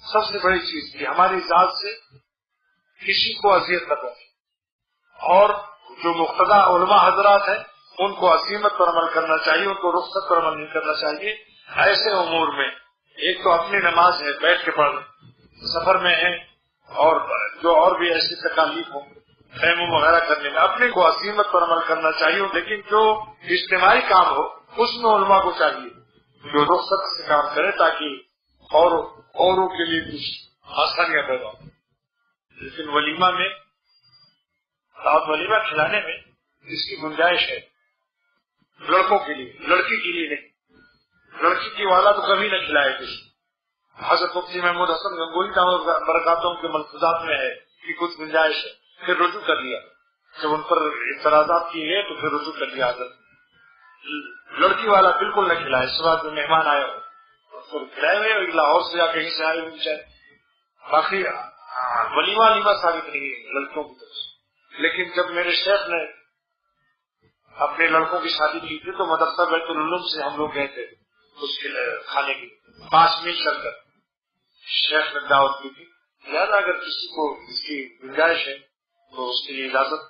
सबसे बड़ी चीज थी हमारी जात से किसी को अजियत न पहुंचे, और जो मुख्तदा उलमा हजरात हैं उनको असीमत पर अमल करना चाहिए, उनको रुख्सत पर अमल नहीं करना चाहिए। ऐसे उमूर में एक तो अपनी नमाज है बैठ के पढ़, सफर में है और जो और भी ऐसी तकालीफ हो तयम्मुम वगैरह करने में अपने को असीमत पर अमल करना चाहिए। लेकिन जो इज्तिमाई काम हो उसमें उलमा को चाहिए जो रुख्सत से काम करे ताकि औरों के लिए कुछ आसानियां पैदा हो। लेकिन वलीमा में दावत वलीमा खिलाने में इसकी गुंजाइश है लड़कों के लिए, लड़की के लिए नहीं। लड़की की वाला तो कभी न खिलाए किसी। हज़रत मुफ्ती महमूद हसन गंगोही दामद बरकातों के मलफूजात में है कि कुछ गुंजाइश है, फिर रुजू कर लिया। जब उन पर इतराजात किए गए तो फिर रुजू कर लिया। लड़की वाला बिल्कुल न खिलाए, इस बात में मेहमान आए हो उसको खिलाए हुए, लाहौर से या कहीं से आए हुए चाहे। बाकी वलीमा साबित नहीं है लड़कियों की तरफ से। लेकिन जब मेरे शेख ने अपने लड़कों की शादी की थी तो मदरसा बैतुल उलूम से हम लोग गए थे उसके खाने की 5 मील चलकर शेख ने दावत की थी। लिहाजा अगर किसी को इसकी गुंजाइश है तो उसके लिए इजाजत